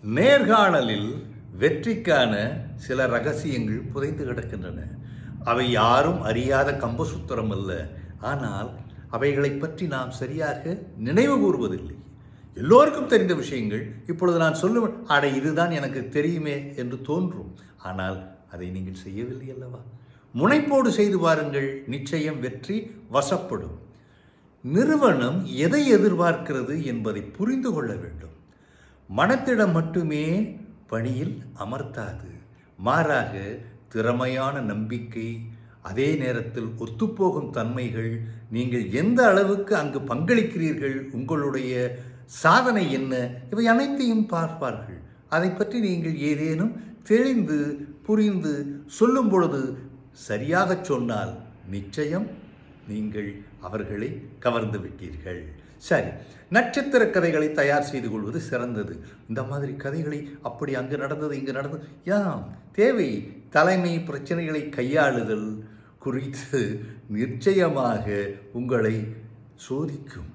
நேர்காணலில் வெற்றிக்கான சில ரகசியங்கள் புதைந்து கிடக்கின்றன. அவை யாரும் அறியாத கம்பசூத்திரம் அல்ல. ஆனால் அவைகளை பற்றி நாம் சரியாக நினைவு கூறுவதில்லை. எல்லோருக்கும் தெரிந்த விஷயங்கள் இப்பொழுது நான் சொல்லுவேன், அடை இதுதான் எனக்கு தெரியுமே என்று தோன்றும். ஆனால் அதை நீங்கள் செய்யவில்லை அல்லவா? முனைப்போடு செய்து பாருங்கள், நிச்சயம் வெற்றி வசப்படும். நிறுவனம் எதை எதிர்பார்க்கிறது என்பதை புரிந்து கொள்ள வேண்டும். மனத்திடம் மட்டுமே பணியில் அமர்த்தாது, மாறாக திறமையான நம்பிக்கை, அதே நேரத்தில் ஒத்துப்போகும் தன்மைகள், நீங்கள் எந்த அளவுக்கு அங்கு பங்களிக்கிறீர்கள், உங்களுடைய சாதனை என்ன, இவை அனைத்தையும் பார்ப்பார்கள். அதை பற்றி நீங்கள் ஏதேனும் தெளிந்து புரிந்து சொல்லும் பொழுது சரியாக சொன்னால் நிச்சயம் நீங்கள் அவர்களை கவர்ந்து விட்டீர்கள். சரி, நட்சத்திர கதைகளை தயார் செய்து கொள்வது சிறந்தது. இந்த மாதிரி கதைகளை அப்படி அங்கு நடந்தது இங்கு நடந்தது யாம் தேவை. தலைமை பிரச்சனைகளை கையாளுதல் குறித்து நிச்சயமாக உங்களை சோதிக்கும்.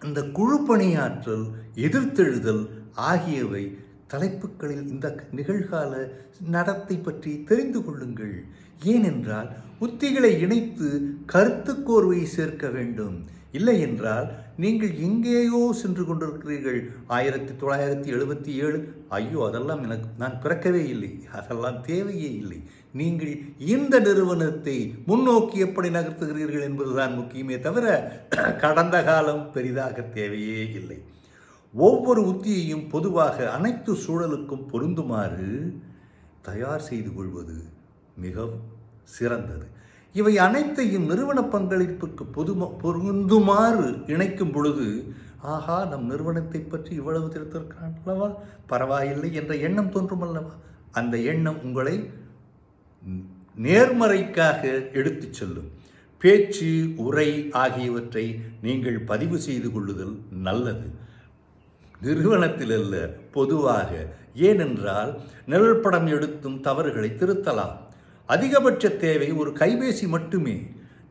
இந்த குழு பணியாற்றல், எதிர்த்தெழுதல் ஆகியவை தலைப்புகளில் இந்த நிகழ்கால நடத்தை பற்றி தெரிந்து கொள்ளுங்கள். ஏனென்றால் உத்திகளை இணைத்து கருத்து கோர்வையை சேர்க்க வேண்டும். இல்லை என்றால் நீங்கள் எங்கேயோ சென்று கொண்டிருக்கிறீர்கள். 1977 ஐயோ அதெல்லாம் நான் பிறக்கவே இல்லை, அதெல்லாம் தேவையே இல்லை. நீங்கள் இந்த நிறுவனத்தை முன்னோக்கி எப்படி நகர்த்துகிறீர்கள் என்பதுதான் முக்கியமே தவிர கடந்த காலம் பெரிதாக தேவையே இல்லை. ஒவ்வொரு உத்தியையும் பொதுவாக அனைத்து சூழலுக்கும் பொருந்துமாறு தயார் செய்து கொள்வது மிகவும் சிறந்தது. இவை அனைத்தையும் நிறுவன பங்களிப்புக்கு பொருந்துமாறு இணைக்கும் பொழுது, ஆஹா, நம் நிறுவனத்தை பற்றி இவ்வளவு தெரிந்திருக்கிறான் அல்லவா, பரவாயில்லை என்ற எண்ணம் தோன்றும் அல்லவா? அந்த எண்ணம் உங்களை நேர்மறைக்காக எடுத்துச் செல்லும். பேச்சு, உரை ஆகியவற்றை நீங்கள் பதிவு செய்து கொள்ளுதல் நல்லது. நிறுவனத்தில் அல்ல, பொதுவாக. ஏனென்றால் நிழல் படம் எடுத்தும் தவறுகளை திருத்தலாம். அதிகபட்ச தேவை ஒரு கைபேசி மட்டுமே.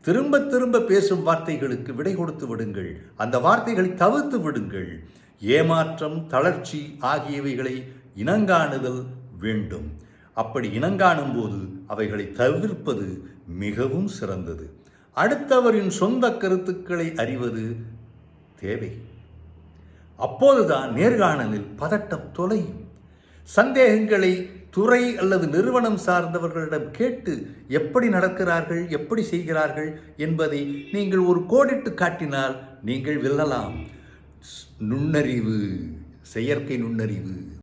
திரும்ப திரும்ப பேசும் வார்த்தைகளுக்கு விடை கொடுத்து விடுங்கள். அந்த வார்த்தைகளை தவிர்த்து விடுங்கள். ஏமாற்றம், தளர்ச்சி ஆகியவைகளை இனங்காணுதல் வேண்டும். அப்படி இனங்காணும் போது அவைகளை தவிர்ப்பது மிகவும் சிறந்தது. அடுத்தவரின் சொந்த கருத்துக்களை அறிவது தேவை. அப்போதுதான் நேர்காணலில் பதட்டம் தொலையும். சந்தேகங்களை துறை அல்லது நிறுவனம் சார்ந்தவர்களிடம் கேட்டு எப்படி நடக்கிறார்கள், எப்படி செய்கிறார்கள் என்பதை நீங்கள் ஒரு கோடிட்டு காட்டினால் நீங்கள் வெல்லலாம். நுண்ணறிவு, செயற்கை நுண்ணறிவு